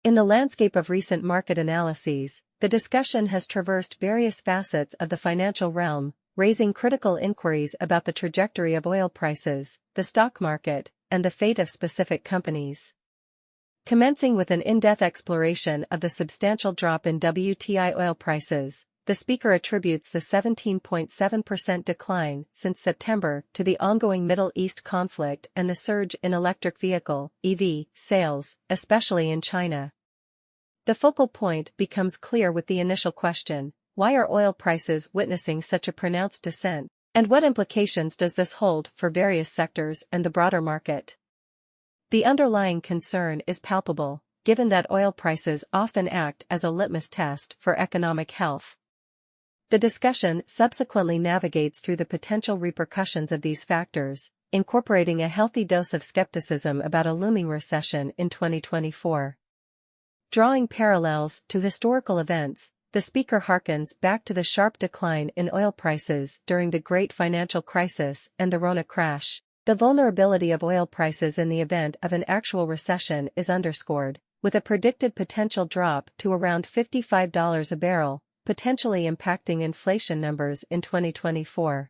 In the landscape of recent market analyses, the discussion has traversed various facets of the financial realm, raising critical inquiries about the trajectory of oil prices, the stock market, and the fate of specific companies. Commencing with an in-depth exploration of the substantial drop in WTI oil prices, the speaker attributes the 17.7% decline since September to the ongoing Middle East conflict and the surge in electric vehicle (EV) sales, especially in China. The focal point becomes clear with the initial question: why are oil prices witnessing such a pronounced descent, and what implications does this hold for various sectors and the broader market? The underlying concern is palpable, given that oil prices often act as a litmus test for economic health. The discussion subsequently navigates through the potential repercussions of these factors, incorporating a healthy dose of skepticism about a looming recession in 2024. Drawing parallels to historical events, the speaker harkens back to the sharp decline in oil prices during the Great Financial Crisis and the Rona crash. The vulnerability of oil prices in the event of an actual recession is underscored, with a predicted potential drop to around $55 a barrel, potentially impacting inflation numbers in 2024.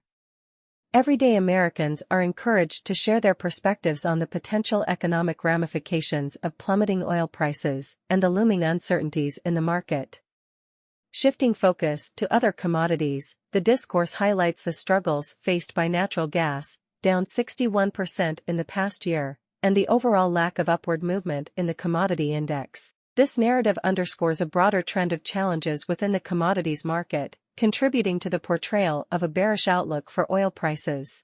Everyday Americans are encouraged to share their perspectives on the potential economic ramifications of plummeting oil prices and the looming uncertainties in the market. Shifting focus to other commodities, the discourse highlights the struggles faced by natural gas, down 61% in the past year, and the overall lack of upward movement in the commodity index. This narrative underscores a broader trend of challenges within the commodities market, contributing to the portrayal of a bearish outlook for oil prices.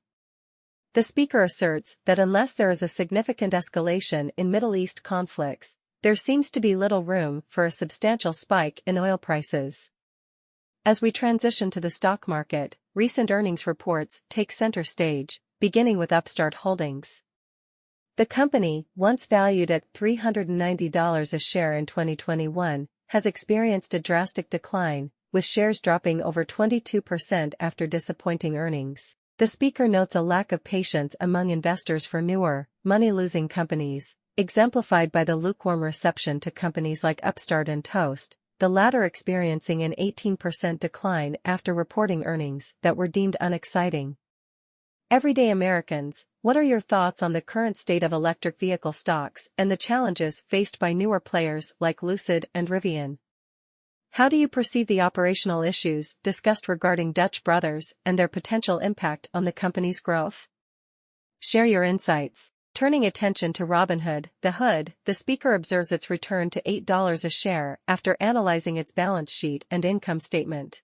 The speaker asserts that unless there is a significant escalation in Middle East conflicts, there seems to be little room for a substantial spike in oil prices. As we transition to the stock market, recent earnings reports take center stage, beginning with Upstart Holdings. The company, once valued at $390 a share in 2021, has experienced a drastic decline, with shares dropping over 22% after disappointing earnings. The speaker notes a lack of patience among investors for newer, money-losing companies, exemplified by the lukewarm reception to companies like Upstart and Toast, the latter experiencing an 18% decline after reporting earnings that were deemed unexciting. Everyday Americans, what are your thoughts on the current state of electric vehicle stocks and the challenges faced by newer players like Lucid and Rivian? How do you perceive the operational issues discussed regarding Dutch Brothers and their potential impact on the company's growth? Share your insights. Turning attention to Robinhood, the speaker observes its return to $8 a share after analyzing its balance sheet and income statement.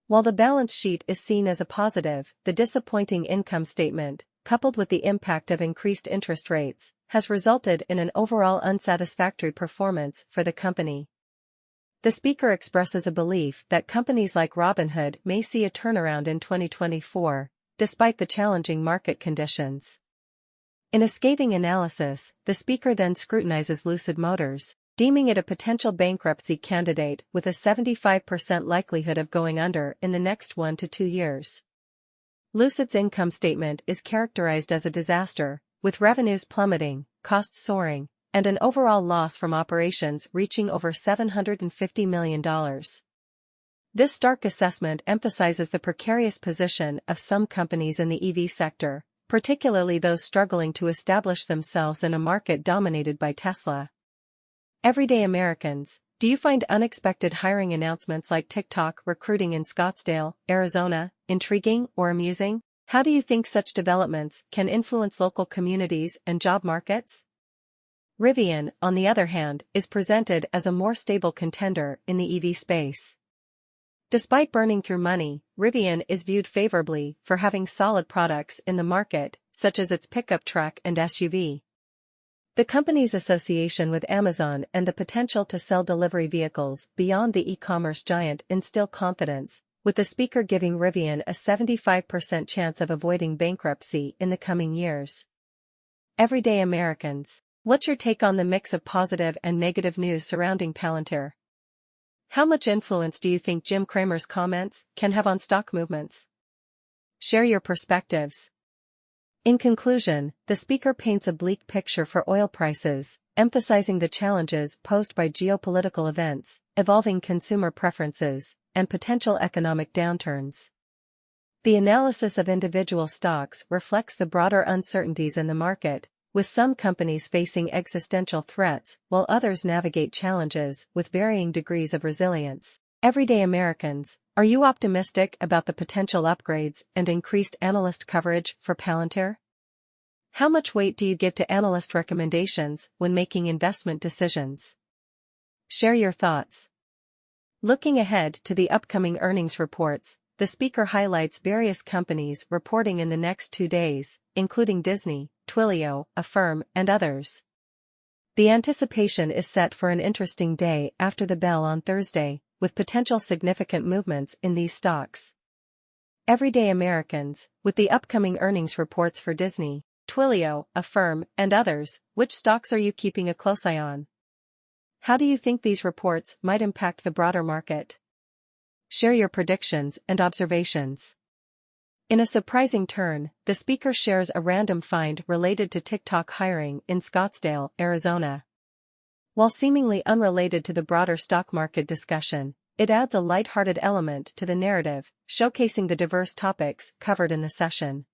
While the balance sheet is seen as a positive, the disappointing income statement, coupled with the impact of increased interest rates, has resulted in an overall unsatisfactory performance for the company. The speaker expresses a belief that companies like Robinhood may see a turnaround in 2024, despite the challenging market conditions. In a scathing analysis, the speaker then scrutinizes Lucid Motors, deeming it a potential bankruptcy candidate with a 75% likelihood of going under in the next 1 to 2 years. Lucid's income statement is characterized as a disaster, with revenues plummeting, costs soaring, and an overall loss from operations reaching over $750 million. This stark assessment emphasizes the precarious position of some companies in the EV sector, particularly those struggling to establish themselves in a market dominated by Tesla. Everyday Americans, do you find unexpected hiring announcements like TikTok recruiting in Scottsdale, Arizona, intriguing or amusing? How do you think such developments can influence local communities and job markets? Rivian, on the other hand, is presented as a more stable contender in the EV space. Despite burning through money, Rivian is viewed favorably for having solid products in the market, such as its pickup truck and SUV. The company's association with Amazon and the potential to sell delivery vehicles beyond the e-commerce giant instill confidence, with the speaker giving Rivian a 75% chance of avoiding bankruptcy in the coming years. Everyday Americans, what's your take on the mix of positive and negative news surrounding Palantir? How much influence do you think Jim Cramer's comments can have on stock movements? Share your perspectives. In conclusion, the speaker paints a bleak picture for oil prices, emphasizing the challenges posed by geopolitical events, evolving consumer preferences, and potential economic downturns. The analysis of individual stocks reflects the broader uncertainties in the market, with some companies facing existential threats while others navigate challenges with varying degrees of resilience. Everyday Americans, are you optimistic about the potential upgrades and increased analyst coverage for Palantir? How much weight do you give to analyst recommendations when making investment decisions? Share your thoughts. Looking ahead to the upcoming earnings reports, the speaker highlights various companies reporting in the next 2 days, including Disney, Twilio, Affirm, and others. The anticipation is set for an interesting day after the bell on Thursday, with potential significant movements in these stocks. Everyday Americans, with the upcoming earnings reports for Disney, Twilio, Affirm, and others, which stocks are you keeping a close eye on? How do you think these reports might impact the broader market? Share your predictions and observations. In a surprising turn, the speaker shares a random find related to TikTok hiring in Scottsdale, Arizona. While seemingly unrelated to the broader stock market discussion, it adds a lighthearted element to the narrative, showcasing the diverse topics covered in the session.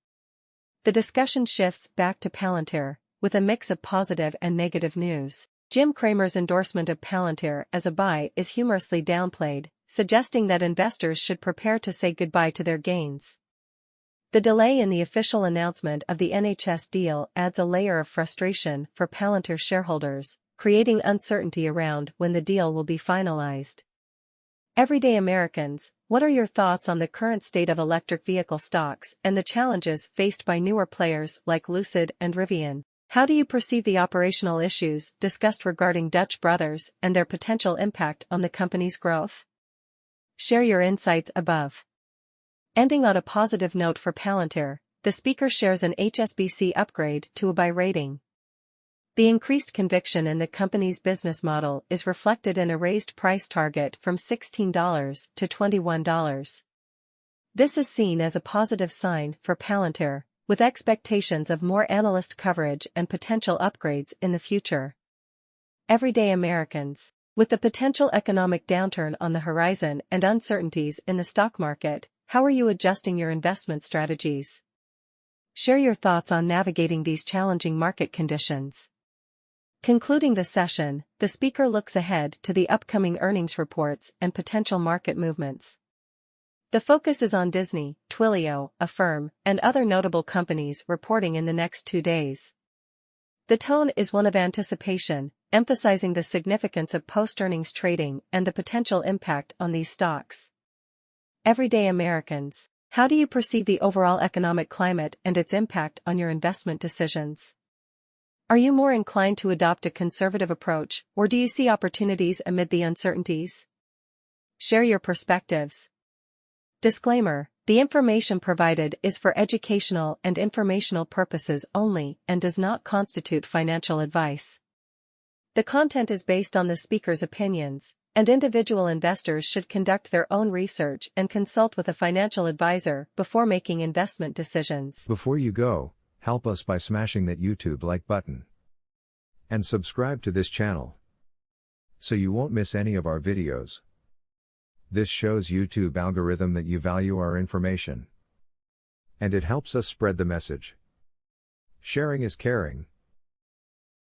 The discussion shifts back to Palantir, with a mix of positive and negative news. Jim Cramer's endorsement of Palantir as a buy is humorously downplayed, suggesting that investors should prepare to say goodbye to their gains. The delay in the official announcement of the NHS deal adds a layer of frustration for Palantir shareholders, creating uncertainty around when the deal will be finalized. Everyday Americans, what are your thoughts on the current state of electric vehicle stocks and the challenges faced by newer players like Lucid and Rivian? How do you perceive the operational issues discussed regarding Dutch Brothers and their potential impact on the company's growth? Share your insights above. Ending on a positive note for Palantir, the speaker shares an HSBC upgrade to a buy rating. The increased conviction in the company's business model is reflected in a raised price target from $16 to $21. This is seen as a positive sign for Palantir, with expectations of more analyst coverage and potential upgrades in the future. Everyday Americans, with the potential economic downturn on the horizon and uncertainties in the stock market, how are you adjusting your investment strategies? Share your thoughts on navigating these challenging market conditions. Concluding the session, the speaker looks ahead to the upcoming earnings reports and potential market movements. The focus is on Disney, Twilio, Affirm, and other notable companies reporting in the next 2 days. The tone is one of anticipation, emphasizing the significance of post-earnings trading and the potential impact on these stocks. Everyday Americans, how do you perceive the overall economic climate and its impact on your investment decisions? Are you more inclined to adopt a conservative approach, or do you see opportunities amid the uncertainties? Share your perspectives. Disclaimer: the information provided is for educational and informational purposes only and does not constitute financial advice. The content is based on the speaker's opinions, and individual investors should conduct their own research and consult with a financial advisor before making investment decisions. Before you go, help us by smashing that YouTube like button. And subscribe to this channel, so you won't miss any of our videos. This shows YouTube algorithm that you value our information. And it helps us spread the message. Sharing is caring.